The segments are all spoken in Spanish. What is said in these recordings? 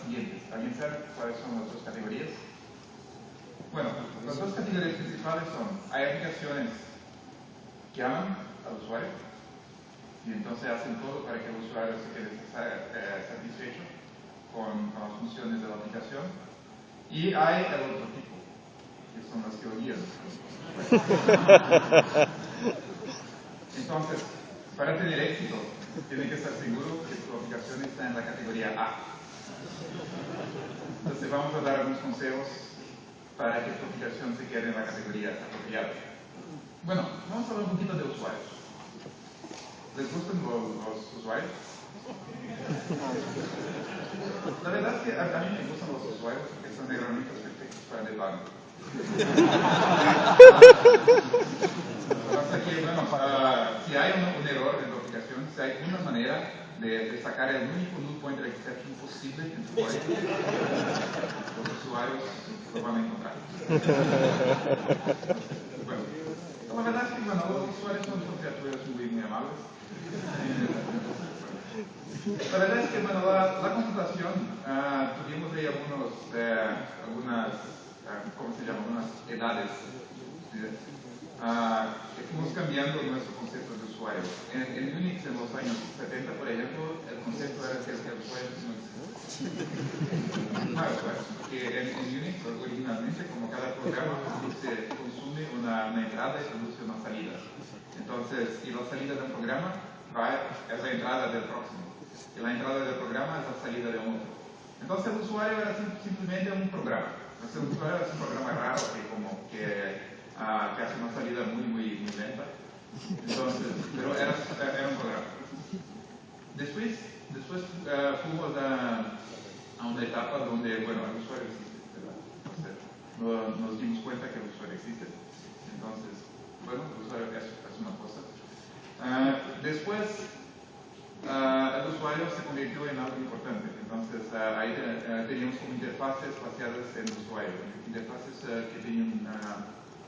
siguientes. ¿Alguien sabe cuáles son las dos categorías? Bueno, las dos categorías principales son, hay aplicaciones que aman al usuario y entonces hacen todo para que el usuario se quede satisfecho con las funciones de la aplicación. Y hay el otro tipo, que son las que odian. Entonces, para tener éxito, tiene que estar seguro que tu aplicación está en la categoría A. Entonces vamos a dar algunos consejos para que tu aplicación se quede en la categoría apropiada. Bueno, vamos a hablar un poquito de usuarios. ¿Les gustan los usuarios? La verdad es que a mí me gustan los usuarios porque son herramientas perfectas para debug. Hasta que, bueno, si hay un error en tu aplicación, si hay una manera de sacar el único null pointer exception posible en tu código, los usuarios lo van a encontrar. Bueno, la verdad es que, bueno, los usuarios son criaturas muy amables. La verdad es que, bueno, la computación, tuvimos ahí algunas, ¿cómo se llama? Algunas edades. Que fuimos cambiando nuestro concepto de usuario. En Unix, en los años 70, por ejemplo, el concepto era que el usuario no existía. Claro, porque en Unix, originalmente, como cada programa se consume una entrada y produce una salida. Entonces, y la salida del programa es la entrada del próximo. Y la entrada del programa es la salida de otro. Entonces, el usuario era simplemente un programa. Entonces, el usuario es un programa raro que hace una salida muy lenta. Entonces, pero era un programa. Después fuimos a una etapa donde, bueno, el usuario existe, ¿verdad? Entonces, nos dimos cuenta que el usuario existe. Entonces, bueno, el usuario es una cosa. Después, el usuario se convirtió en algo importante. Entonces, ahí teníamos como interfaces basadas en el usuario. Interfaces que tenían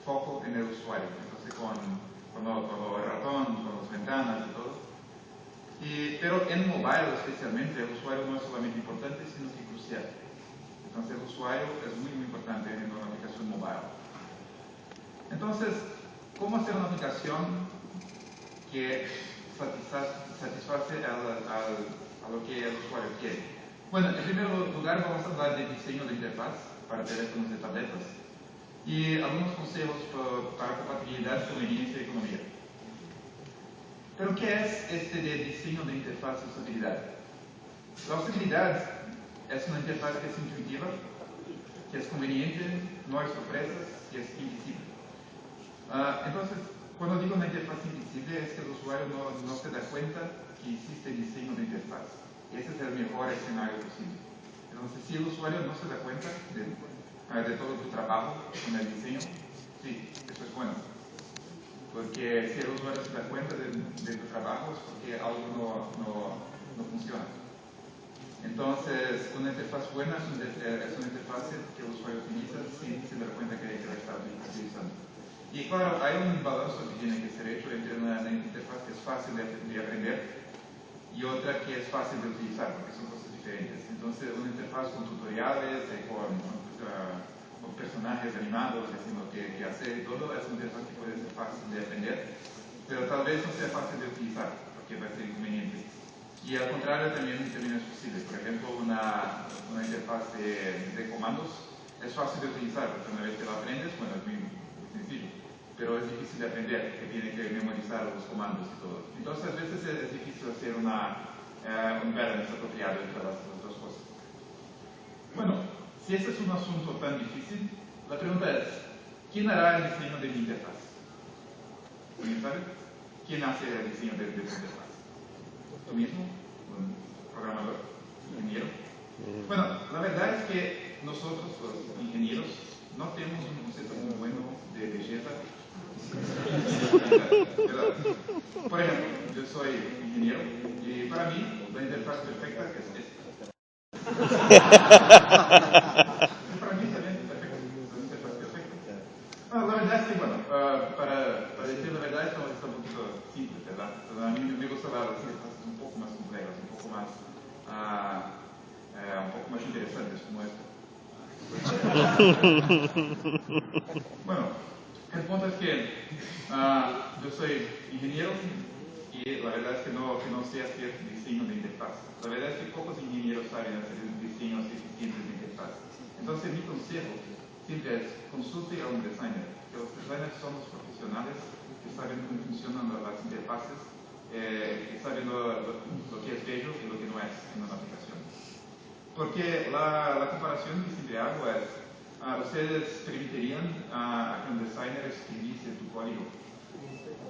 foco en el usuario. Entonces, con el ratón, con las ventanas y todo. Pero en mobile especialmente, el usuario no es solamente importante, sino que crucial. Entonces el usuario es muy importante en una aplicación mobile. Entonces, ¿cómo hacer una aplicación que satisface a lo que el usuario quiere? Bueno, en primer lugar vamos a hablar de diseño de interfaz para teléfonos y tabletas y algunos consejos para compatibilidad, conveniencia y economía. Pero ¿qué es este de diseño de interfaz y usabilidad? La usabilidad es una interfaz que es intuitiva, que es conveniente, no hay sorpresas y es invisible. Entonces, cuando digo una interfaz invisible es que el usuario no se da cuenta que existe diseño de interfaz. Ese es el mejor escenario posible. Entonces, si el usuario no se da cuenta de todo tu trabajo con el diseño, sí, eso es bueno. Porque si el usuario se da cuenta de tu trabajo es porque algo no funciona. Entonces, una interfaz buena es una interfaz que el usuario utiliza sin dar cuenta que la está utilizando. Y claro, hay un balance que tiene que ser hecho entre una interfaz que es fácil de aprender y otra que es fácil de utilizar, porque son cosas diferentes. Entonces, una interfaz con tutoriales, con personajes animados, haciendo qué hacer y todo, es una interfaz que puede ser fácil de aprender, pero tal vez no sea fácil de utilizar, porque va a ser inconveniente. Y al contrario también es posible. Por ejemplo, una interfaz de comandos es fácil de utilizar, porque una vez que la aprendes, bueno, es muy sencillo, pero es difícil de aprender, porque tiene que memorizar los comandos y todo. Entonces, a veces es difícil hacer un balance apropiado entre las dos cosas. Bueno, si este es un asunto tan difícil, la pregunta es, ¿quién hará el diseño de mi interfaz? ¿Alguien sabe? ¿Quién hace el diseño de tu interfaz? ¿Tú mismo? ¿Un programador? ¿Ingeniero? Bueno, la verdad es que nosotros, los ingenieros, no tenemos un concepto muy bueno de belleza. ¿Verdad? Por ejemplo, yo soy ingeniero y para mí la interfaz perfecta es esta. Para mí también es perfecto, es una interfaz perfecta. Bueno, la verdad es que, bueno, para decir la verdad, esto está un poquito simple, ¿verdad? Pero a mí me gusta las interfaces un poco más complejas, un poco más interesantes como esta. Bueno, el punto es que yo soy ingeniero y la verdad es que no sé hacer diseño de interfaz. La verdad es que pocos ingenieros saben hacer diseños eficientes de interfaz. Entonces mi consejo siempre es consulte a un designer, que los designers son los profesionales que saben cómo funcionan las interfaces, que saben lo que es bello y lo que no es en una aplicación. Porque la comparación que siempre hago es, ustedes permitirían a que un designer escribiese tu código.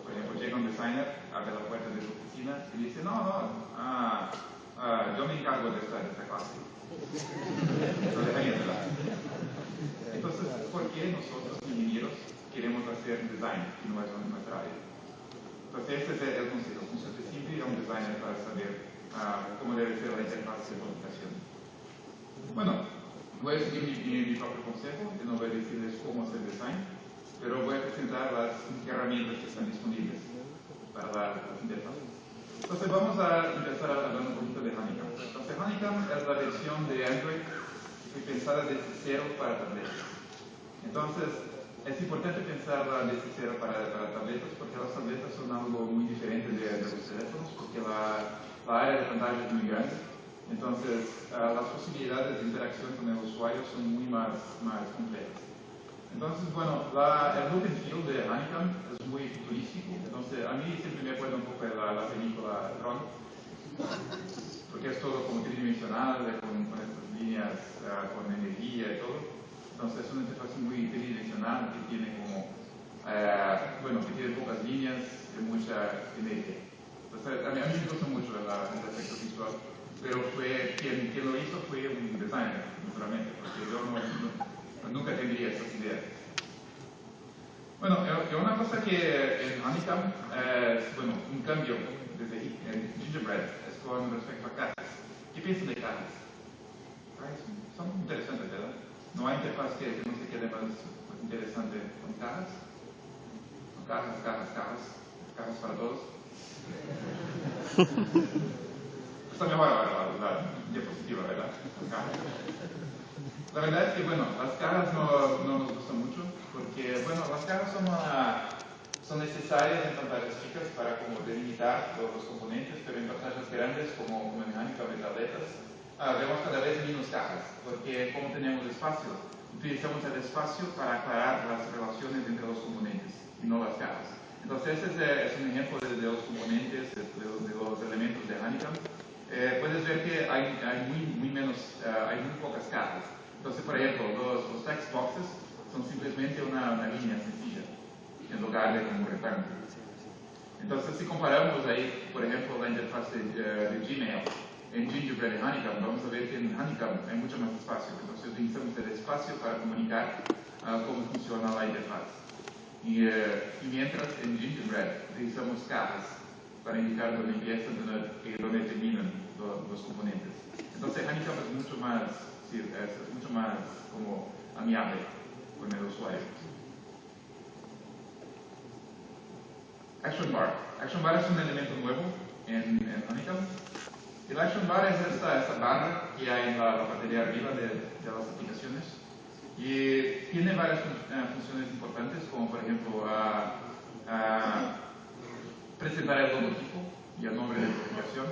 Por ejemplo, llega un designer, abre la puerta de su oficina y dice, yo me encargo de esta clase. Lo dejaría de lado. Entonces, ¿por qué nosotros, ingenieros, queremos hacer design y no es nuestra área? Entonces, ese es el consejo. Consulte siempre a un designer para saber cómo debe ser la interfaz de tu aplicación. Bueno, voy a seguir mi propio consejo, yo no voy a decirles cómo hacer design, pero voy a presentar las herramientas que están disponibles para las interfaces. Entonces vamos a empezar hablando un poquito de Honeycomb. Entonces Honeycomb es la versión de Android que fue pensada desde cero para tabletas. Entonces es importante pensarla desde cero para tabletas porque las tabletas son algo muy diferente de los teléfonos porque la área de pantalla es muy grande. Entonces, las posibilidades de interacción con el usuario son muy más complejas. Entonces, bueno, el look and feel de Honeycomb es muy futurístico. Entonces, a mí siempre me acuerda un poco de la película Tron, porque es todo como tridimensional, con estas líneas, con energía y todo. Entonces, es una interfaz muy tridimensional que tiene como, que tiene pocas líneas y mucha energía. Entonces, a mí me gusta mucho el aspecto visual. Pero quien lo hizo fue un designer, naturalmente, porque yo nunca tendría esas ideas. Bueno, una cosa que en Honeycomb es, un cambio desde Gingerbread es con respecto a cajas. ¿Qué piensan de cajas? Son interesantes, ¿verdad? No hay interfaz que no se quede más interesante con cajas. Con cajas para todos. Está mejor ahora la diapositiva, ¿verdad? La verdad es que, las cajas no nos gustan mucho porque, las cajas son necesarias en pantallas chicas para como delimitar todos los componentes, pero en pantallas grandes como en Honeycomb y tabletas, vemos cada vez menos cajas porque como tenemos espacio, utilizamos el espacio para aclarar las relaciones entre los componentes y no las cajas. Entonces ese es un ejemplo de los componentes, de los elementos de Honeycomb. Puedes ver que hay muy pocas cajas. Entonces, por ejemplo, los text boxes son simplemente una línea sencilla en lugar de como un rectángulo. Entonces, si comparamos ahí, por ejemplo, la interfaz de Gmail en Gingerbread y Honeycomb, vamos a ver que en Honeycomb hay mucho más espacio. Entonces, utilizamos el espacio para comunicar cómo funciona la interfaz. Y mientras en Gingerbread utilizamos cajas para indicar dónde empiezan y dónde terminan los componentes. Entonces Honeycomb es mucho más como amigable con el usuario. Action Bar. Action Bar es un elemento nuevo en Honeycomb. El Action Bar es esta barra que hay en la parte de arriba de las aplicaciones. Y tiene varias funciones importantes, como por ejemplo presentar el logotipo y el nombre de la aplicación.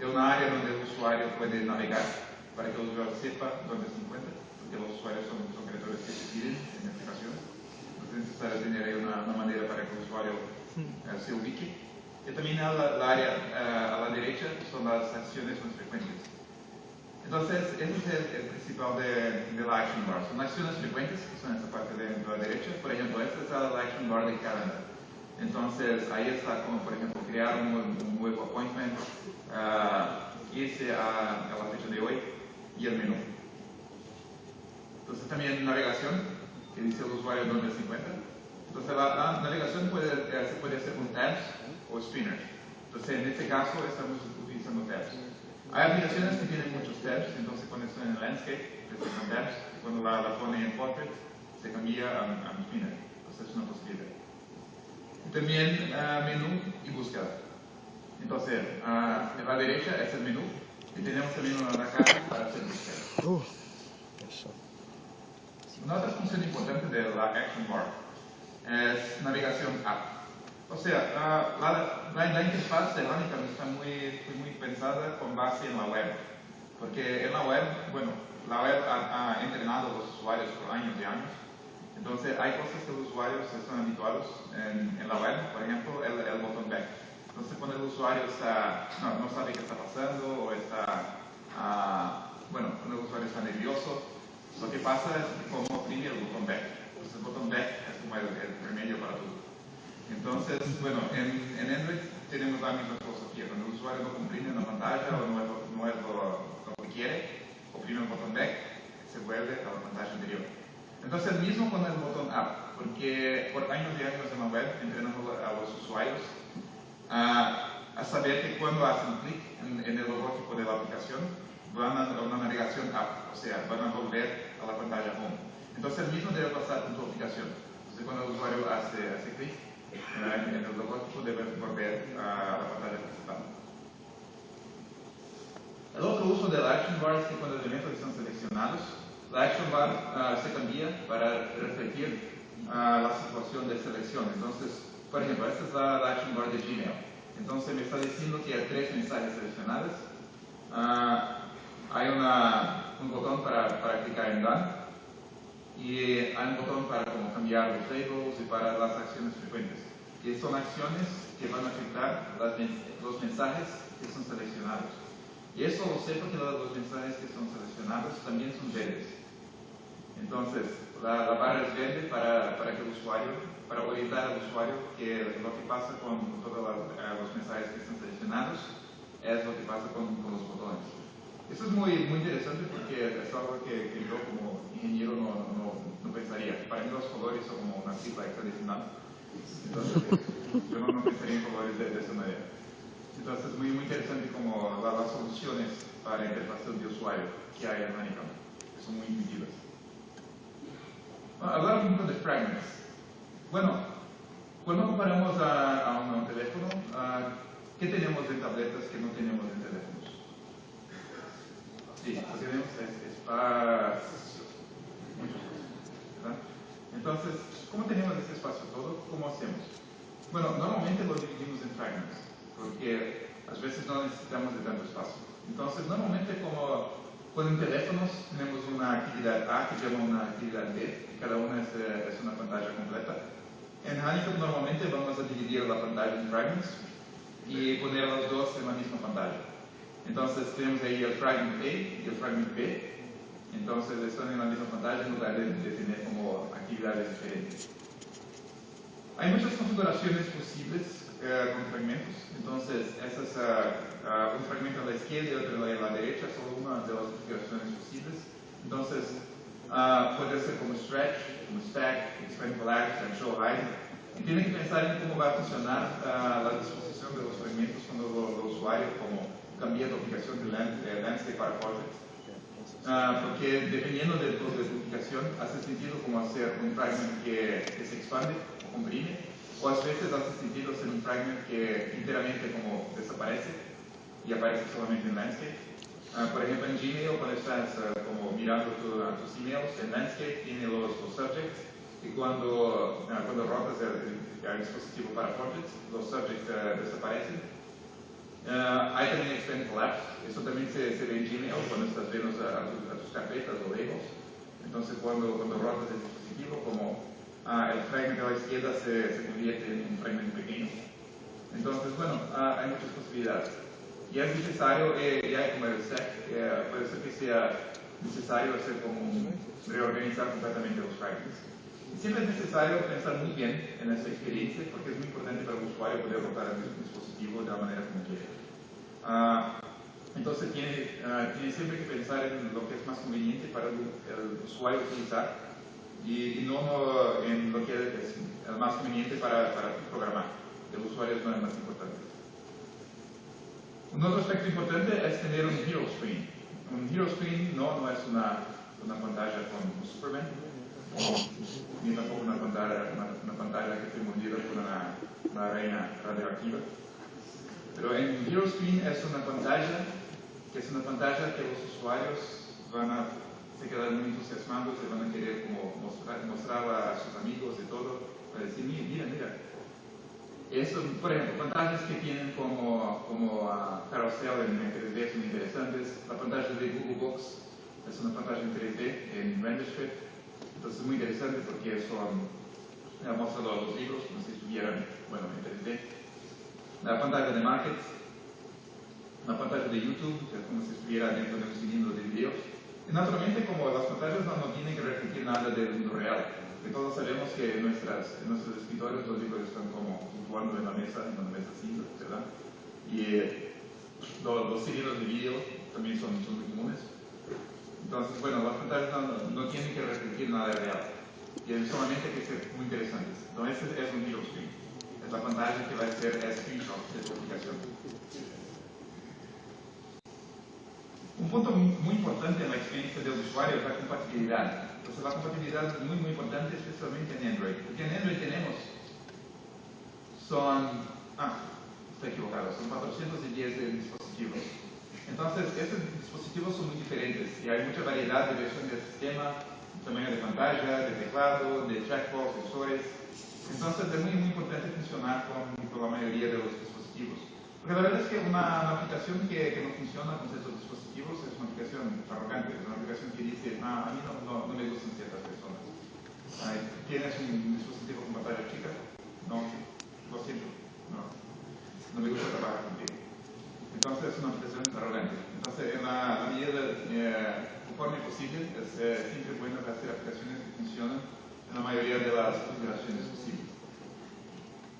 Es una área donde el usuario puede navegar para que el usuario sepa dónde se encuentra, porque los usuarios son creadores que se piden en aplicaciones. Entonces es necesario tener ahí una manera para que el usuario se ubique. Y también la área a la derecha son las acciones más frecuentes. Entonces, ese es el principal de la Action Bar. Son acciones frecuentes, que son esa parte de la derecha. Por ejemplo, esta es la Action Bar de Calendar. Entonces, ahí está como, por ejemplo, crear un nuevo appointment, irse a la fecha de hoy y el menú. Entonces, también navegación, que dice el usuario dónde se encuentra. Entonces, la navegación se puede hacer con tabs o streamers. Entonces, en este caso, estamos utilizando tabs. Hay aplicaciones que tienen muchos tabs, entonces cuando están en landscape, presentan tabs, y cuando la ponen en portrait, se cambia a spinner. Entonces es una posibilidad. Y también menú y búsqueda. Entonces, en la derecha es el menú, Y tenemos también una caja para hacer búsqueda. Una otra función importante de la Action Bar es navegación app. O sea, la interfaz de Honeycomb está muy pensada con base en la web. Porque en la web, bueno, la web ha entrenado a los usuarios por años y años. Entonces, hay cosas que los usuarios están habituados en la web, por ejemplo, el botón back. Entonces, cuando el usuario no sabe qué está pasando o está, bueno, cuando el usuario está nervioso, lo que pasa es que como oprime el botón back. Entonces, el botón back es como el remedio para todo. Entonces, bueno, en Android tenemos la misma filosofía. Cuando el usuario no comprime una pantalla o no es lo que quiere, oprime el botón back, se vuelve a la pantalla anterior. Entonces, el mismo con el botón up, porque por años y años en la web entrenamos a los usuarios a saber que cuando hacen clic en el logotipo de la aplicación, van a una navegación up, o sea, van a volver a la pantalla home. Entonces, el mismo debe pasar con tu aplicación. Entonces, cuando el usuario hace clic en el logotipo, debe volver a la pantalla principal. El otro uso de la Action Bar es que cuando elementos están seleccionados, la Action Bar se cambia para refletir la situación de selección. Entonces, por ejemplo, esta es la Action Bar de Gmail. Entonces me está diciendo que hay 3 mensajes seleccionados. Hay un botón para clicar en Done. Y hay un botón para cambiar los labels y para las acciones frecuentes. Y son acciones que van a afectar los mensajes que son seleccionados. Y eso lo sé porque los mensajes que son seleccionados también son verdes. Entonces, la barra es verde para que el usuario, para orientar al usuario que lo que pasa con todos los mensajes que están seleccionados es lo que pasa con los botones. Eso es muy interesante porque es algo que yo como ingeniero no pensaría. Para mí los colores son como una sigla hexadecimal. Entonces, yo no pensaría en colores de esa manera. Entonces, es muy interesante como las soluciones para interfaz de usuario que hay en Honeycomb, que son muy intuitivas. Hablar un poco de fragments. Bueno, cuando comparamos a un teléfono, ¿qué tenemos en tabletas que no tenemos en teléfonos? Sí, lo que tenemos es espacio, muchas cosas, ¿verdad? Entonces, ¿cómo tenemos este espacio todo? ¿Cómo hacemos? Bueno, normalmente lo dividimos en fragments, porque a veces no necesitamos de tanto espacio. Entonces, normalmente como en teléfonos tenemos una actividad A que llama una actividad B, y cada una es una pantalla completa. En Honeycomb normalmente vamos a dividir la pantalla en fragments y poner los dos en la misma pantalla. Entonces tenemos ahí el fragment A y el fragment B. Entonces están en la misma pantalla en lugar de tener como actividades diferentes. Hay muchas configuraciones posibles con fragmentos. Entonces, esa es un fragmento a la izquierda y otro a la derecha, solo una de las configuraciones posibles. Entonces, puede ser como stretch, como stack, expand collapse, and show hide. Y tiene que pensar en cómo va a funcionar la disposición de los fragmentos cuando el usuario cambia de aplicación de landscape para portrait. Porque dependiendo de tu aplicación, hace sentido como hacer un fragment que se expande o comprime, o a veces hace sentido hacer un fragment que enteramente como desaparece y aparece solamente en landscape. Por ejemplo, en Gmail, cuando estás como mirando tus emails, en landscape tiene los subjects, y cuando rotas el dispositivo para portraits, los subjects desaparecen. Hay también expand collapse, eso también se ve en Gmail cuando estás viendo a tus carpetas o labels. Entonces cuando rotas el dispositivo, como el fragment a la izquierda se convierte en un fragment pequeño. Entonces, bueno, hay muchas posibilidades. Y es necesario, ya como el stack, puede ser que sea necesario hacer reorganizar completamente los fragments. Y siempre es necesario pensar muy bien en esa experiencia porque es muy importante para el usuario poder rotar el dispositivo de la manera como quiere. Entonces tiene siempre que pensar en lo que es más conveniente para el usuario utilizar y no en lo que es el más conveniente para programar. El usuario no es más importante. Un otro aspecto importante es tener un hero screen. Un hero screen no es una pantalla con Superman, ni tampoco una pantalla que esté mordida por una reina radioactiva. Pero en un hero screen es una pantalla que es una pantalla que los usuarios van a se quedar muy entusiasmados y van a querer como mostrarla a sus amigos y todo, para decir, mira, mira. Eso, por ejemplo, pantallas que tienen como carrusel en 3D son interesantes. La pantalla de Google Box es una pantalla en 3D en RenderScript, entonces es muy interesante porque eso muestra los libros como si estuvieran, bueno, en 3D. La pantalla de Market, la pantalla de YouTube, que es como si estuviera dentro de un cilindro de videos. Y naturalmente, como las pantallas no tienen que reflejar nada del mundo real, que todos sabemos que en nuestros escritorios los libros están como fluctuando en una mesa así, ¿verdad? Y los cilindros de video también son muy comunes. Entonces, bueno, las pantallas no tienen que reflejar nada real, tienen solamente que ser muy interesantes. Entonces, es un video screen, es la pantalla que va a ser el screenshot de tu aplicación. Un punto muy importante en la experiencia del usuario es la compatibilidad. Entonces la compatibilidad es muy importante, especialmente en Android. Porque en Android tenemos, estoy equivocado, son 410 dispositivos. Entonces estos dispositivos son muy diferentes y hay mucha variedad de versión del sistema, tamaño de pantalla, de teclado, de trackball, sensores. Entonces es muy importante funcionar con la mayoría de los dispositivos. Porque la verdad es que una aplicación que no funciona con ciertos dispositivos es una aplicación arrogante, es una aplicación que dice, a mí no me gustan ciertas personas. ¿Tienes un dispositivo con pantalla chica? No, lo siento, no me gusta trabajar contigo. Entonces es una aplicación arrogante. Entonces, en la medida conforme posible, es siempre bueno hacer aplicaciones que funcionan en la mayoría de las configuraciones posibles.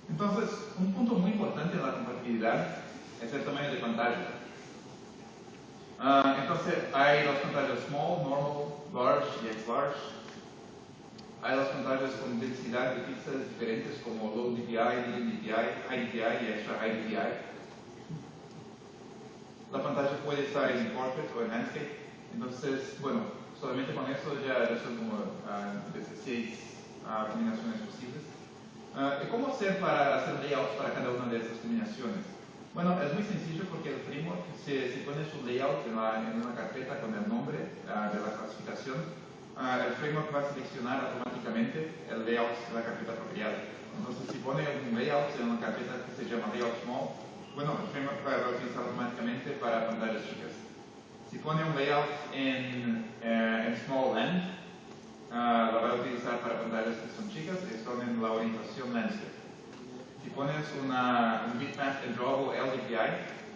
Entonces, un punto muy importante en la compatibilidad es el tamaño de pantalla. Entonces, hay las pantallas small, normal, large y X-large. Hay las pantallas con densidad de píxeles diferentes como low DPI, medium DPI, high DPI y extra high DPI. La pantalla puede estar en portrait o en landscape. Entonces, bueno, solamente con eso ya son como 16 combinaciones posibles. ¿Y cómo hacer para hacer layouts para cada una de estas combinaciones? Bueno, es muy sencillo porque el framework, si pones un layout en una carpeta con el nombre de la clasificación, el framework va a seleccionar automáticamente el layout de la carpeta apropiada. Entonces, si pone un layout en una carpeta que se llama layout small, bueno, el framework va a utilizar automáticamente para pantallas chicas. Si pone un layout en small land, la va a utilizar para pantallas que son chicas y son en la orientación landscape. Si pones un bitmap en drawable LDPI,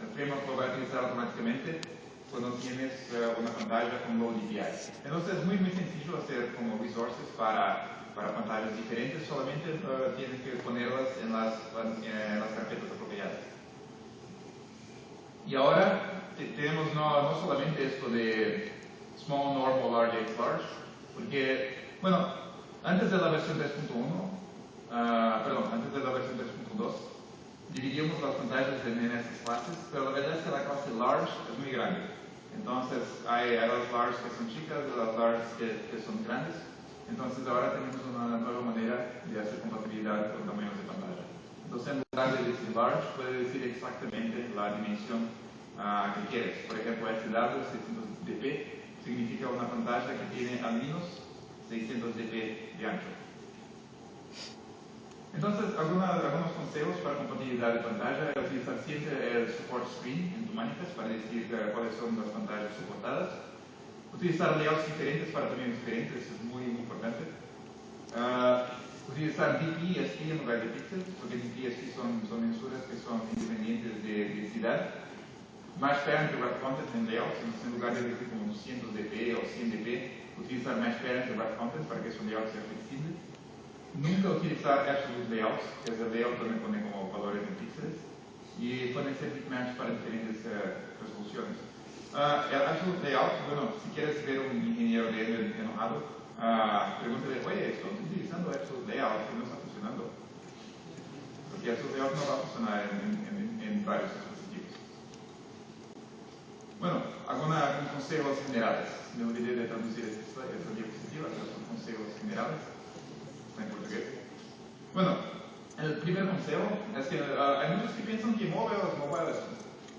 el framework lo va a utilizar automáticamente cuando tienes una pantalla con low DPI. Entonces es muy sencillo hacer como resources para pantallas diferentes, solamente tienes que ponerlas en las carpetas apropiadas. Y ahora tenemos no solamente esto de small, normal, large, X-large, porque, bueno, antes de la versión 3.1, antes de la versión 3.2, dividíamos las pantallas en estas clases, pero la verdad es que la clase large es muy grande. Entonces, hay las large que son chicas y las large que son grandes. Entonces, ahora tenemos una nueva manera de hacer compatibilidad con tamaños de pantalla. Entonces, en lugar de decir large, puede decir exactamente la dimensión que quieres. Por ejemplo, SW 600dp significa una pantalla que tiene al menos 600 dp de ancho. Entonces, algunos consejos para compatibilidad de pantalla es utilizar siempre el support screen en tu manifest para decir cuáles son las pantallas soportadas. Utilizar layouts diferentes para tamaños diferentes es muy importante. Utilizar DP y SP en lugar de pixels, porque DP y SP son mensuras que son independientes de densidad. Match parent y wrap content en layouts, entonces en lugar de decir como 200 dp o 100 dp, utilizar match parent y wrap content para que su layout sea flexible. Nunca utilizar absolute layouts, que es el layout donde pone como valores en píxeles, y pueden ser bitmaps para diferentes resoluciones. El absolute layout, bueno, si quieres ver un ingeniero de enojado, pregúntale, oye, estoy utilizando absolute layout y no está funcionando. Porque absolute layout no va a funcionar en varios dispositivos. Bueno, algunos consejos generales. Me olvidé de traducir esta diapositiva, pero son consejos generales. En portugués. Bueno, el primer consejo es que hay muchos que piensan que mobile es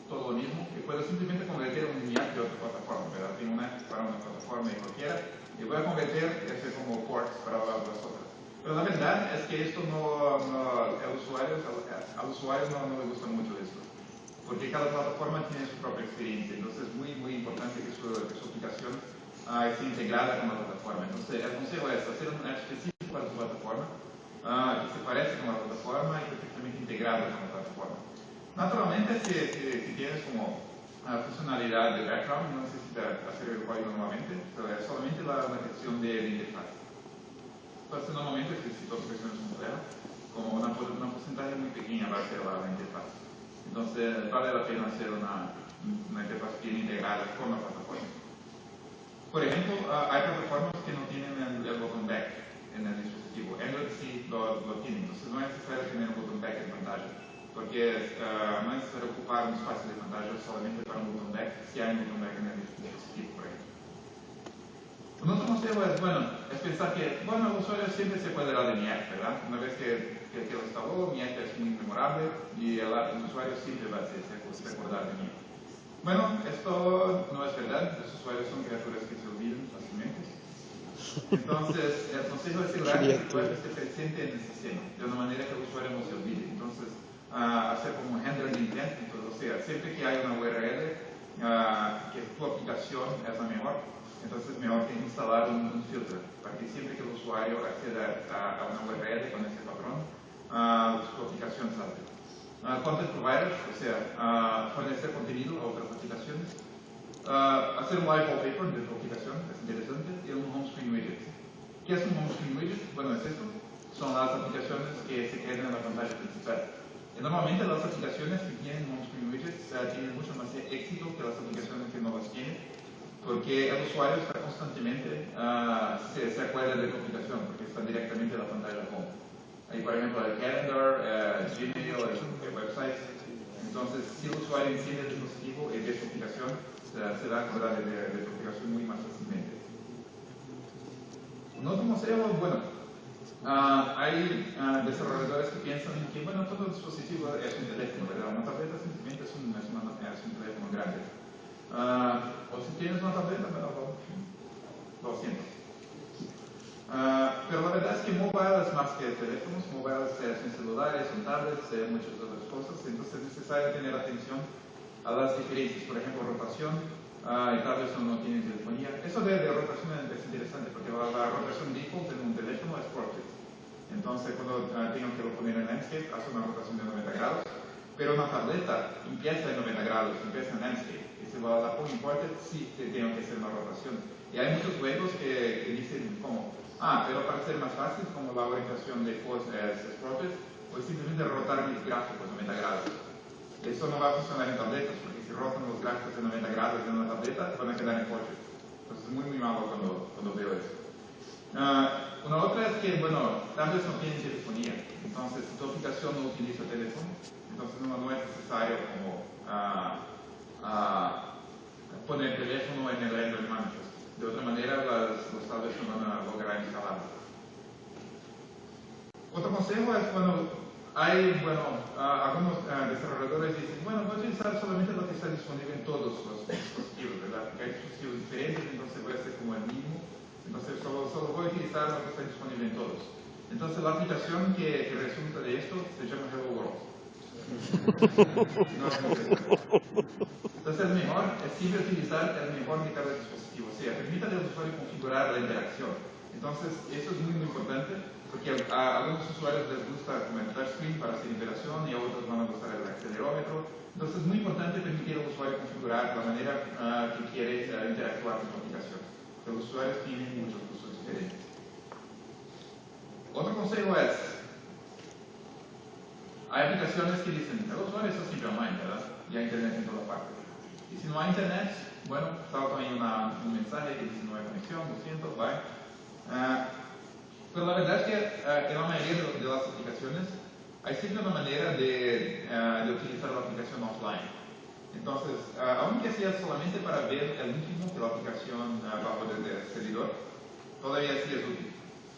todo lo mismo, y puedo simplemente convertir un app de otra plataforma, ¿verdad? Tengo una app para una plataforma y cualquiera, y voy a convertir y hacer como ports para las otras. Pero la verdad es que esto al usuario no le gusta mucho esto, porque cada plataforma tiene su propia experiencia, entonces es muy, muy importante que su aplicación esté integrada con la plataforma. Entonces el consejo es hacer una app específica para tu plataforma, que se parece con la plataforma y perfectamente integrada con la plataforma. Naturalmente, si tienes como funcionalidad de background, no necesitas hacer el código nuevamente, pero es solamente una gestión de interfaz. Entonces, normalmente, si tu aplicación es compleja, como una porcentaje muy pequeña va a ser la interfaz. Entonces, vale la pena hacer una interfaz bien integrada con la plataforma. Por ejemplo, hay plataformas que no tienen el botón back en el dispositivo. Android sí lo tiene, entonces no es necesario tener un botón back en pantalla, porque no es necesario ocupar un espacio de pantalla solamente para un botón back, si hay un botón back en el dispositivo, por ejemplo. Un otro consejo es, es pensar que, el usuario siempre se puede dar de mi app, ¿verdad? Una vez que lo instaló, mi app es muy memorable y el usuario siempre va a se acordar de mí. Bueno, esto no es verdad, los usuarios son criaturas que se olvidan fácilmente. Entonces, el consejo es asegurar que tu app esté presente en el sistema, de una manera que el usuario no se olvide. Entonces, hacer como un handler de intent, o sea, siempre que hay una URL que tu aplicación es la mejor, entonces es mejor que instalar un filtro, para que siempre que el usuario acceda a una URL con ese patrón, su aplicación salte. Content providers, o sea, fornecer contenido a otras aplicaciones. Hacer un live wallpaper de tu aplicación, es interesante, y un home screen widget. ¿Qué es un home screen widget? Bueno, es esto. Son las aplicaciones que se quedan en la pantalla principal. Y normalmente las aplicaciones que tienen home screen widgets tienen mucho más éxito que las aplicaciones que no las tienen, porque el usuario está constantemente, se acuerda de tu aplicación, porque está directamente en la pantalla de home. Ahí, por ejemplo, el calendar, Gmail, el website. Entonces, si el usuario enciende el dispositivo y ve su aplicación, se da cuenta de tu aplicación muy más fácilmente. Un otro consejo, hay desarrolladores que piensan que, todo dispositivo es un teléfono, ¿verdad? Una tableta simplemente es un teléfono grande. O si tienes una tableta, lo siento. Pero la verdad es que mobile es más que teléfonos, mobile son celulares, son tablets, muchas otras cosas, entonces es necesario tener atención a las diferencias, por ejemplo, rotación, y tablets no tienen telefonía. Eso de rotación es interesante, porque la rotación default en un teléfono es portrait. Entonces, cuando tengo que poner en landscape, hace una rotación de 90 grados, pero una tableta empieza en 90 grados, empieza en landscape, y si la pongo en portrait, sí tengo que hacer una rotación. Y hay muchos juegos que dicen como, pero para ser más fácil, como la orientación de post es portrait, pues simplemente rotar mis gráficos 90 grados. Eso no va a funcionar en tabletas, porque si rotan los gráficos de 90 grados en una tableta, van a quedar en portrait. Entonces es muy, muy malo cuando veo eso. Una otra es que, tablets no tienen telefonía. Entonces, si tu aplicación no utiliza teléfono, entonces no es necesario como poner teléfono en el Android Manifest. De otra manera, los tablets no van a lograr instalarlo. Otro consejo es hay, algunos desarrolladores dicen, voy a utilizar solamente lo que está disponible en todos los dispositivos, ¿verdad? Porque hay dispositivos diferentes, entonces voy a hacer como el mínimo. Entonces solo voy a utilizar lo que está disponible en todos. Entonces la aplicación que resulta de esto se llama Hello World. No es muy interesante. Entonces el mejor es siempre utilizar el mejor de cada dispositivo. O sea, permite al usuario configurar la interacción. Entonces eso es muy, muy importante, porque a algunos usuarios les gusta como el touchscreen para hacer interacción y a otros van a gustar el acelerómetro. Entonces es muy importante permitir al usuario configurar la manera que quiere interactuar con tu aplicación. Los usuarios tienen muchos gustos diferentes. Otro consejo es, hay aplicaciones que dicen, el usuario está siempre online, ¿verdad? Y hay internet en toda parte. Y si no hay internet, salta ahí un mensaje que dice no hay conexión, lo siento, bye. Pero la verdad es que en la mayoría de las aplicaciones hay siempre una manera de utilizar la aplicación offline. Entonces, aunque sea solamente para ver el último que la aplicación bajo desde el servidor, todavía sí es útil.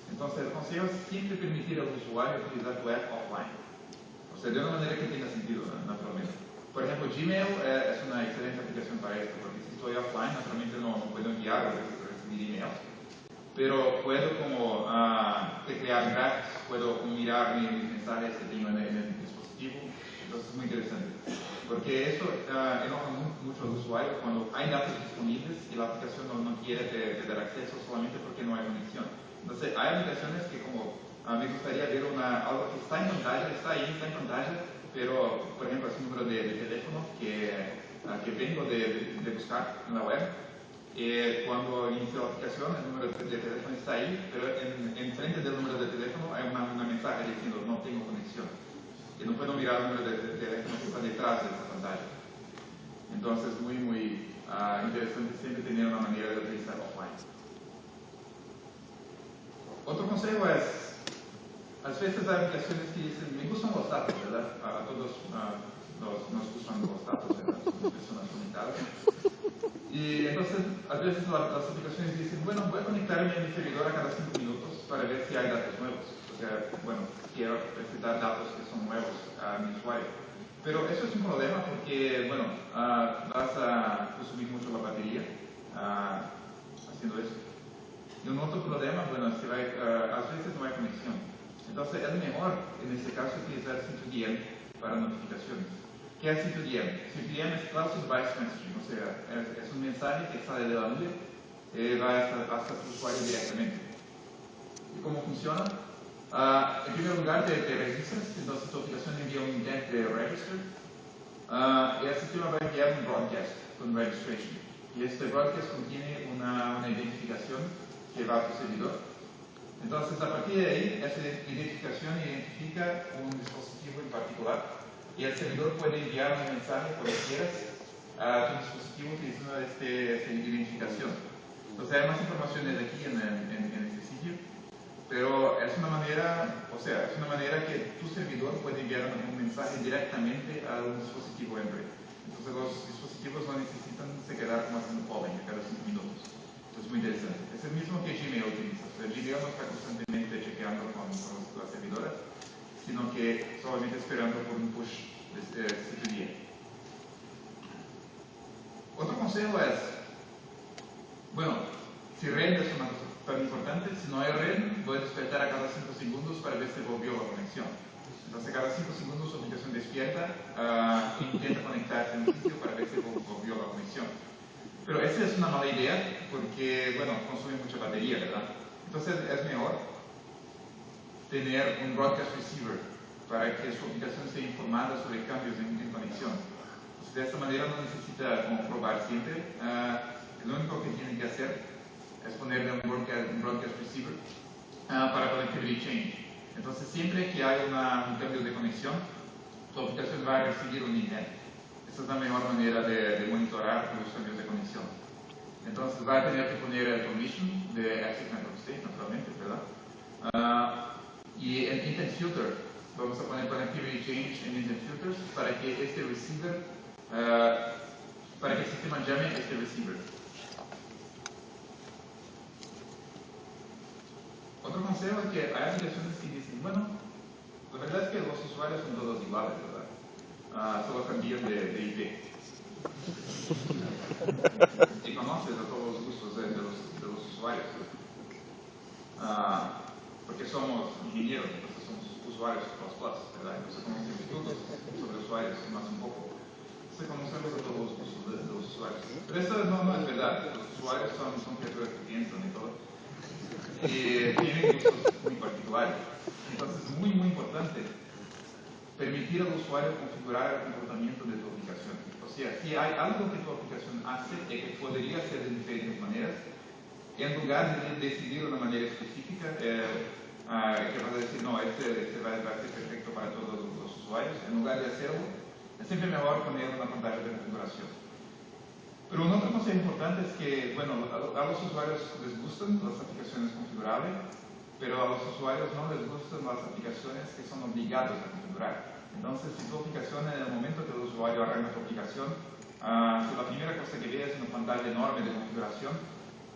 Entonces, el consejo es siempre permitir al usuario utilizar tu app offline. O sea, de una manera que tenga sentido, naturalmente. Por ejemplo, Gmail es una excelente aplicación para esto, porque si estoy offline, naturalmente no puedo enviar o recibir emails, pero puedo como teclear drafts, puedo mirar mis mensajes que tengo en el dispositivo, entonces es muy interesante. Porque eso enoja mucho al usuario cuando hay datos disponibles y la aplicación no quiere te dar acceso solamente porque no hay conexión. Entonces hay aplicaciones que como me gustaría ver algo que está en pantalla, está ahí, está en pantalla, pero por ejemplo es un número de teléfono que vengo de buscar en la web. Cuando inicio la aplicación, el número de teléfono está ahí, pero en frente del número de teléfono hay una mensaje diciendo no tengo conexión. Y no puedo mirar el número de teléfono que está detrás de esa pantalla. Entonces, muy interesante siempre tener una manera de utilizar offline. Otro consejo es, a veces hay aplicaciones que dicen, me gustan los datos, ¿verdad? A todos nos gustan los datos, ¿verdad? Somos personas conectadas. Y entonces, a veces las aplicaciones dicen, bueno, voy a conectarme a mi servidor a cada 5 minutos para ver si hay datos nuevos. O sea, bueno, quiero presentar datos que son nuevos a mi usuario. Pero eso es un problema porque, bueno, vas a consumir mucho la batería haciendo eso. Y un otro problema, bueno, es que a veces no hay conexión. Entonces, es mejor, en este caso, utilizar C2DM para notificaciones. ¿Qué es C2DM? C2DM es Cloud Device Messaging, o sea, es un mensaje que sale de la nube y va hasta tu usuario directamente. ¿Y cómo funciona? En primer lugar, te registras, entonces tu aplicación envía un intent de register y el sistema va a enviar un broadcast con registration. Y este broadcast contiene una identificación que va a tu servidor. Entonces, a partir de ahí, esa identificación identifica un dispositivo en particular y el servidor puede enviar un mensaje cuando quieras a tu dispositivo utilizando esta identificación. Entonces, hay más informaciones aquí en este sitio, pero es una manera, que tu servidor puede enviar un mensaje directamente a un dispositivo Android. Entonces, los dispositivos no necesitan se quedar como haciendo polling cada 5 minutos. Entonces, es muy interesante. Es el mismo que Gmail utiliza. O sea, Gmail no está constantemente chequeando con las servidoras, sino que solamente esperando por un push de este día. Otro consejo es, bueno, si red es una cosa tan importante, si no hay red, voy a despertar a cada 5 segundos para ver si volvió la conexión. Entonces, cada 5 segundos su aplicación despierta e intenta conectarse en un sitio para ver si volvió la conexión. Pero esa es una mala idea porque, bueno, consume mucha batería, ¿verdad? Entonces, es mejor tener un broadcast receiver para que su aplicación esté informada sobre cambios en conexión. Entonces, de esta manera no necesita comprobar siempre. Lo único que tiene que hacer es ponerle un broadcast receiver para connectivity change. Entonces, siempre que hay un cambio de conexión, tu aplicación va a recibir un intent. Esta es la mejor manera de monitorar los cambios de conexión. Entonces, va a tener que poner el permission de Access Network State, naturalmente, ¿verdad? Y el intent filter, vamos a poner connectivity change en intent filters para que este receiver, para que el sistema llame a este receiver. Otro consejo es que hay aplicaciones que dicen, bueno, la verdad es que los usuarios son todos iguales, ¿verdad? Solo cambian de IP. Y conoces a todos los gustos de los usuarios. Porque somos ingenieros, entonces somos usuarios de ¿verdad? Entonces conocemos todos sobre usuarios, más un poco. Entonces conocemos a todos los gustos de los usuarios. Pero eso no es verdad. Los usuarios son criaturas que piensan y todo. Y tienen gustos muy particulares. Entonces es muy importante permitir al usuario configurar el comportamiento de tu aplicación. O sea, si hay algo que tu aplicación hace y que podría ser de diferentes maneras, en lugar de decidir de una manera específica, que vas a decir, no, este va a ser perfecto para todos los usuarios, en lugar de hacerlo, es siempre mejor poner una pantalla de configuración. Pero un otro consejo importante es que, bueno, a los usuarios les gustan las aplicaciones configurables, pero a los usuarios no les gustan las aplicaciones que son obligados a configurar. Entonces, si tu aplicación, en el momento que el usuario arranca tu aplicación, si la primera cosa que ve es una pantalla enorme de configuración,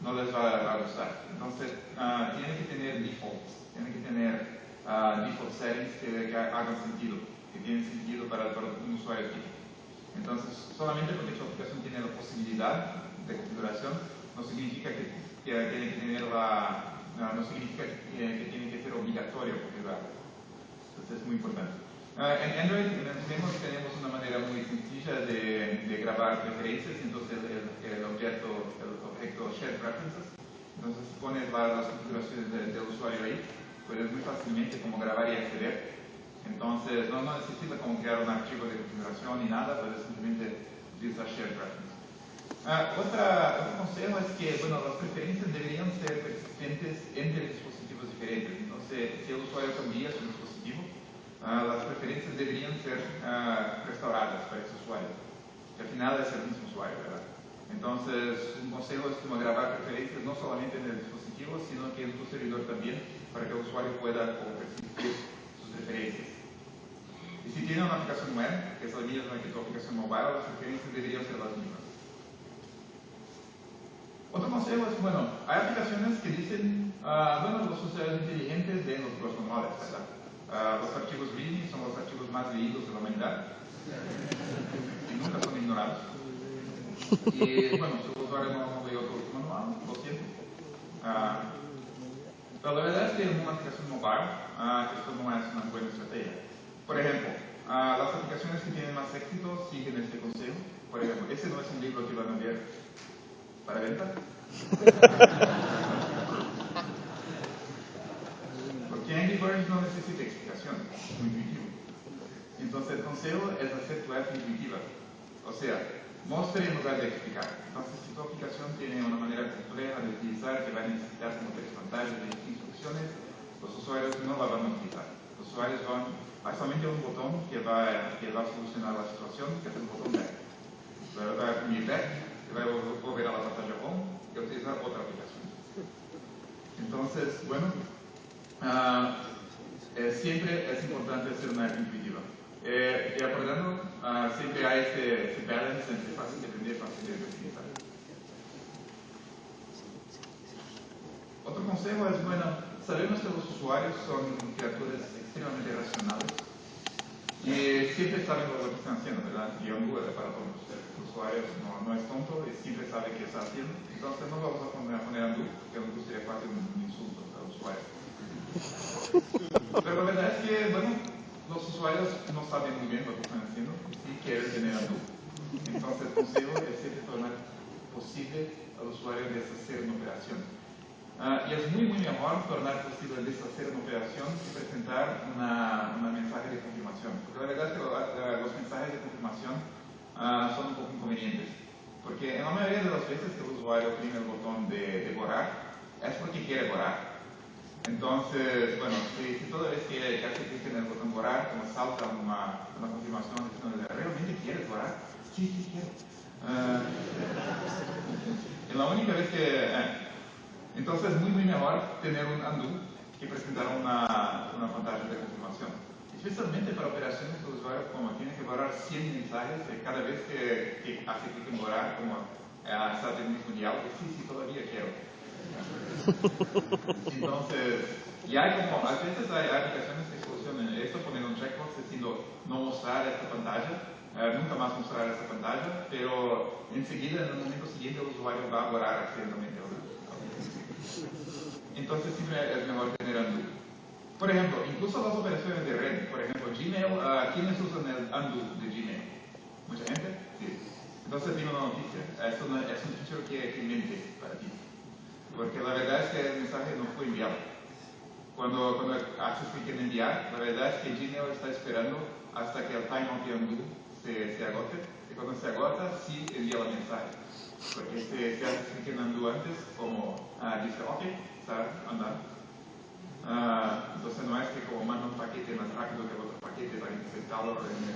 no les va a gustar. Entonces, tienen que tener defaults, tienen que tener default settings que hagan sentido, que tienen sentido para un usuario típico. Entonces, solamente porque tu aplicación tiene la posibilidad de configuración, no significa que tiene que tener no significa que tiene que ser obligatorio configurar. Entonces, es muy importante. En Android tenemos una manera muy sencilla de grabar referencias, entonces el objeto Shared Preferences. Entonces, si pones las configuraciones del usuario ahí, puedes muy fácilmente como grabar y acceder. Entonces, no necesita como crear un archivo de configuración ni nada, puedes simplemente utilizar Shared Preferences. Otro consejo es que, bueno, las preferencias deberían ser persistentes entre dispositivos diferentes. Entonces, si el usuario cambia su dispositivo, las preferencias deberían ser restauradas para ese usuario, que al final es el mismo usuario, ¿verdad? Entonces, un consejo es como grabar preferencias no solamente en el dispositivo, sino que en tu servidor también, para que el usuario pueda persistir sus preferencias. Y si tiene una aplicación web, que es la misma que tu aplicación mobile, las preferencias deberían ser las mismas. Otro consejo es, bueno, hay aplicaciones que dicen, bueno, los usuarios inteligentes leen los manuales, ¿verdad? Los archivos README son los archivos más leídos de la humanidad y nunca son ignorados. Y bueno, si el usuario no leyó todo su manual, lo siento. Pero la verdad es que en una aplicación mobile, esto no es una buena estrategia. Por ejemplo, las aplicaciones que tienen más éxito siguen este consejo. Por ejemplo, ese no es un libro que van a ver para venta. Porque Angry Birds no necesita explicación, es muy intuitivo. Entonces el consejo es hacer tu app intuitiva. O sea, mostre en lugar de explicar. Entonces si tu aplicación tiene una manera compleja de utilizar que va a necesitar como 3 pantallas de instrucciones, los usuarios no la van a utilizar. Los usuarios hay solamente un botón que va a solucionar la situación, que es el botón back. Va a oprimir back, que va a volver a la pantalla home y utilizar otra aplicación. Entonces, bueno, siempre es importante hacer una app intuitiva. Y acordando, siempre hay ese balance entre fácil de aprender y fácil de utilizar. Otro consejo es, bueno, sabemos que los usuarios son criaturas extremadamente racionales y siempre saben lo que están haciendo, ¿verdad? Y Andu es para todos. El usuario no es tonto y siempre sabe qué está haciendo. Entonces no vamos a poner Andu, porque Andu sería casi un insulto al usuario. Pero la verdad es que, bueno, los usuarios no saben muy bien lo que están haciendo y quieren tener Andu. Entonces el consejo es siempre tornar posible al usuario deshacer una operación. Y es muy mejor tornar posible deshacer una operación que presentar un mensaje de confirmación. Porque la verdad es que los mensajes de confirmación son un poco inconvenientes. Porque en la mayoría de las veces que el usuario oprime el botón de borrar, es porque quiere borrar. Entonces, bueno, si toda vez que hace clic en el botón borrar, como salta una confirmación diciendo, ¿realmente quieres borrar? Sí, quiero. Y la única vez que... entonces es muy mejor tener un undo que presentar una pantalla de confirmación. Especialmente para operaciones que el usuario como tiene que borrar 100 mensajes cada vez que hace clic en borrar, como salta el mismo diálogo, sí, todavía quiero. Entonces, y hay como, a veces hay aplicaciones que solucionan esto, poniendo un checkbox diciendo no mostrar esta pantalla, nunca más mostrar esta pantalla, pero enseguida, en el momento siguiente, el usuario va a borrar accidentalmente. Entonces siempre es mejor tener undo. Por ejemplo, incluso las operaciones de red, por ejemplo, Gmail, ¿quiénes usan el undo de Gmail? ¿Mucha gente? Sí. Entonces dime una noticia, es un feature que miente para ti. Porque la verdad es que el mensaje no fue enviado. Cuando haces clic en enviar, la verdad es que Gmail está esperando hasta que el timeout de undo se agote. Y cuando se agota, sí envía el mensaje. Porque si haces clic en undo antes, como dice, ok, está andando. Entonces no es que como manda un paquete más rápido que el otro paquete para insertarlo en el...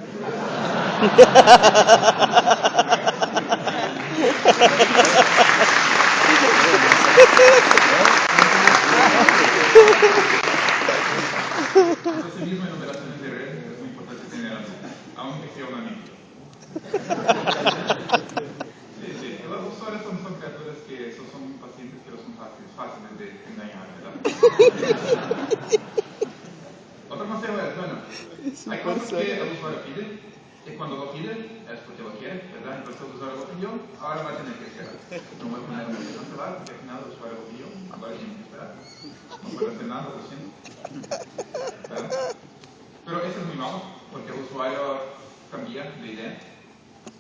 Entonces mismo en operaciones de red es muy importante tener undo, aunque sea una mentira. Sí, los usuarios son criaturas que son muy pacientes, pero son fáciles de engañar, ¿verdad? Otro consejo es, bueno, hay cosas que el usuario pide, y cuando lo pide, es porque lo quiere, ¿verdad? Entonces el usuario lo pidió, ahora va a tener que esperar. No va a tener que cancelar porque al final el usuario lo pidió, ahora tiene que esperar. No puede hacer nada, lo siento. ¿Verdad? Pero eso es muy malo, porque el usuario cambia de idea.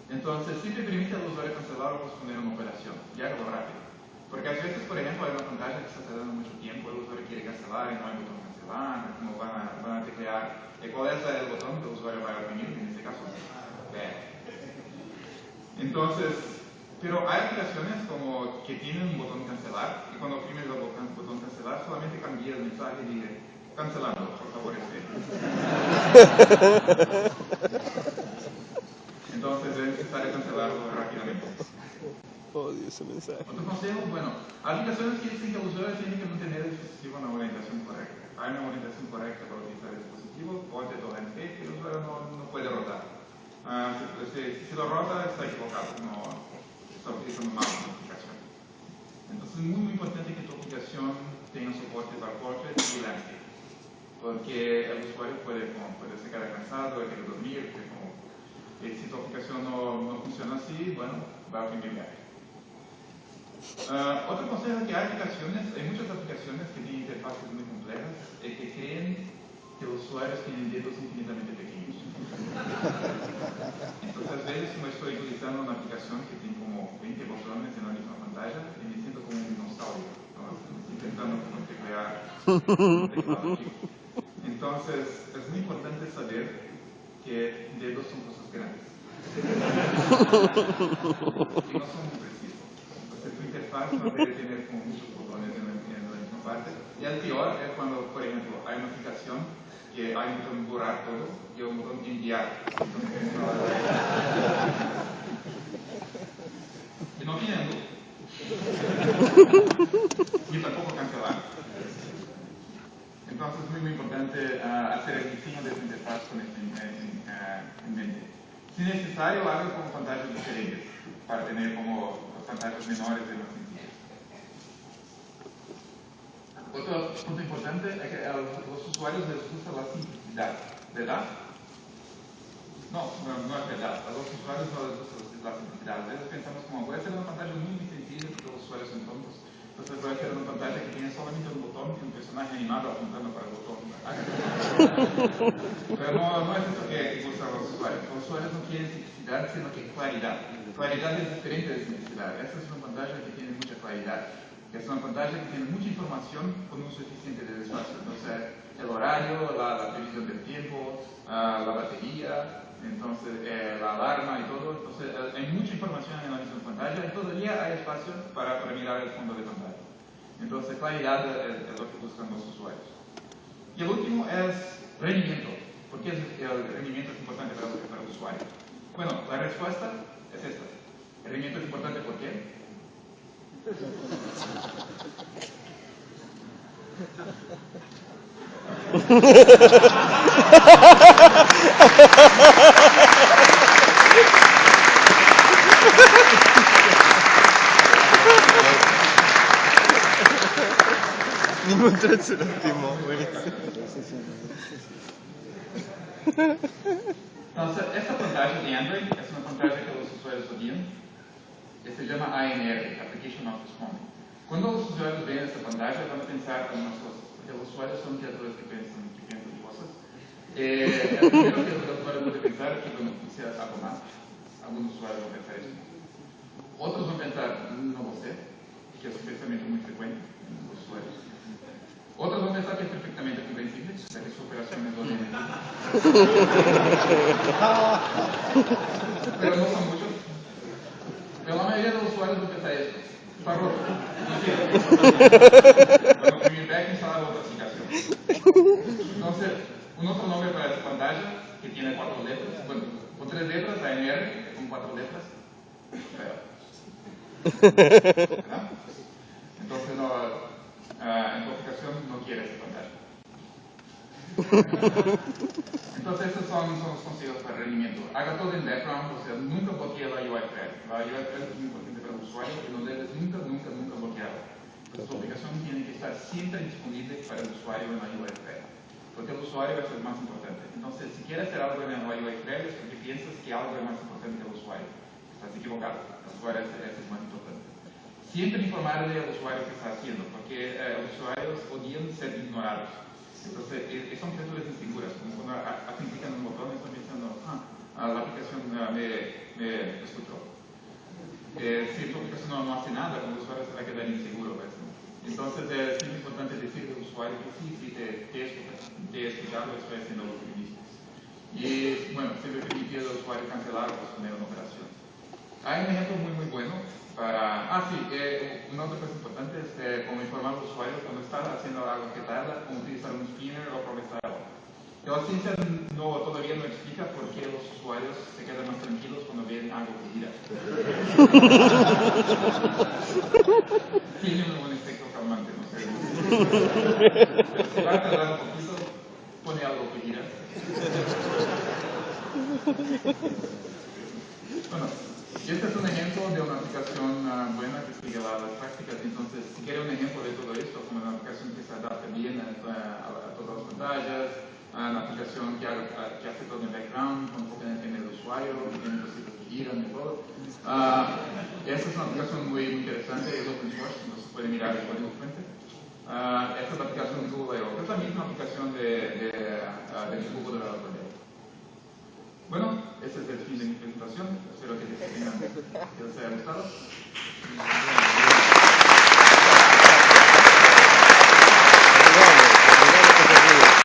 Entonces, siempre permite al usuario cancelar o posponer una operación, y hágalo rápido. Porque a veces, por ejemplo, hay una pantalla que está tardando mucho tiempo, el usuario quiere cancelar y no hay botón cancelar, no van a teclear. ¿Cuál es el botón que el usuario va a oprimir en este caso? Back. Entonces, pero hay aplicaciones como que tienen un botón cancelar, y cuando oprimes el botón cancelar, solamente cambia el mensaje y dice, cancelando, por favor, espere. Entonces es necesario cancelarlo rápidamente. Odio ese mensaje. Otro consejo, bueno, aplicaciones que dicen que el usuario tiene que mantener el dispositivo en la orientación correcta. Hay una orientación correcta para utilizar el dispositivo, object o landscape, que el usuario no puede rotar. Si lo rota, está equivocado, no está utilizando mal la aplicación. Entonces es muy importante que tu aplicación tenga soporte para portrait y landscape, porque el usuario puede se quedar cansado, quiere dormir, si tu aplicación no funciona así, bueno, va a oprimir back. Otro consejo es que hay muchas aplicaciones que tienen interfaces muy complejas y que creen que los usuarios tienen dedos infinitamente pequeños. Entonces, a veces, como estoy utilizando una aplicación que tiene como 20 botones en la misma pantalla, y me siento como un dinosaurio, ¿no? Intentando como teclear un teclado chico. Entonces, es muy importante saber que dedos son cosas grandes. Y no son muy precisos. Entonces, tu interfaz no debe tener como muchos botones en la misma parte. Y el peor es cuando, por ejemplo, hay una aplicación que hay un botón borrar todo y un botón enviar. Y no tiene undo. Y tampoco cancelar. Entonces es muy importante hacer el diseño de tu interfaz con esto en mente. Si necesario, haga como pantallas diferentes para tener como pantallas menores y más sencillas. Otro punto importante es que a los usuarios les gusta la simplicidad, ¿verdad? No es verdad. A los usuarios no les gusta la simplicidad. A veces pensamos como, voy a hacer una pantalla muy sencilla porque los usuarios son tontos. Entonces voy a hacer una pantalla que tiene solamente un botón y un personaje animado apuntando para el botón. Pero no es eso que gusta a los usuarios. Los usuarios no quieren simplicidad, sino que claridad. Claridad es diferente de simplicidad. Esta es una pantalla que tiene mucha claridad. Es una pantalla que tiene mucha información con un suficiente de espacio. Entonces, el horario, la previsión del tiempo, la batería, entonces la alarma y todo. Entonces, hay mucha información en la misma pantalla y todavía hay espacio para mirar el fondo de pantalla. Entonces, claridad es lo que buscan los usuarios. Y el último es rendimiento. ¿Por qué el rendimiento es importante para el usuario? Bueno, la respuesta es esta. El rendimiento es importante ¿por qué? Ningún thread se lastimó, buenísimo. Entonces, esta pantalla de Android es una pantalla que los usuarios odian, que se llama ANR, Application Office Home. Cuando los usuarios ven esta pantalla, van a pensar en unas cosas, porque los usuarios son criaturas que piensan cosas. El primero que el usuario puede pensar es que, bueno, quisiera algo más. Algunos usuarios van a pensar eso. Otros van a pensar, no lo sé, que es un pensamiento muy frecuente en los usuarios. Otros van a pensar que es perfectamente comprensible, ya que su operación es obviamente. Pero no son muchos. Pero la mayoría de los usuarios van a pensar esto. Está roto. No sirve. Van a oprimir back y instalar otra aplicación. Entonces, un otro nombre para esta pantalla, que tiene 4 letras, bueno, con 3 letras, ANR, con 4 letras, ¿verdad? Entonces, en tu aplicación no quiere esta pantalla. Entonces, estos son los consejos para rendimiento. Haga todo en background, o sea, nunca bloquee la UI thread. La UI thread es muy importante para el usuario y no debes nunca bloquearla. Entonces, tu aplicación tiene que estar siempre disponible para el usuario en la UI thread. porque el usuario es el más importante. Entonces, si quieres hacer algo en el UI Web es porque piensas que algo es más importante que el usuario. Estás equivocado, el usuario es el más importante. Siempre informarle al usuario qué está haciendo, porque los usuarios odian ser ignorados. Entonces, son criaturas inseguras, como cuando hacen clic en un botón y están pensando, la aplicación me escuchó. Si tu aplicación no hace nada, el usuario se va a quedar inseguro. ¿Ves? Entonces, es muy importante decirle al usuario que sí, te he escuchado, estoy haciendo lo que dices. Y, bueno, siempre permitir al usuario cancelar o poner una operación. Hay un ejemplo muy bueno para... una otra cosa importante es como informar al usuario cuando está haciendo algo que tarda, como utilizar un spinner o progresar algo. La ciencia todavía no explica por qué los usuarios se quedan más tranquilos cuando ven algo que gira. Tiene un efecto calmante, no sé. Si va a tardar un poquito, pone algo que gira. Bueno, este es un ejemplo de una aplicación buena que sigue las prácticas. Entonces, si quiere un ejemplo de todo esto, como una aplicación que se adapta bien a todas las pantallas, una aplicación que hace todo en background, con enfoque en el usuario, que tiene cositas que giran y todo. Esta es una aplicación muy interesante, es open source, entonces puede mirar el código fuente. Esta es la aplicación de Google I.O., que es la misma aplicación de Google Developer Day. Bueno, este es el fin de mi presentación. Espero que les haya gustado.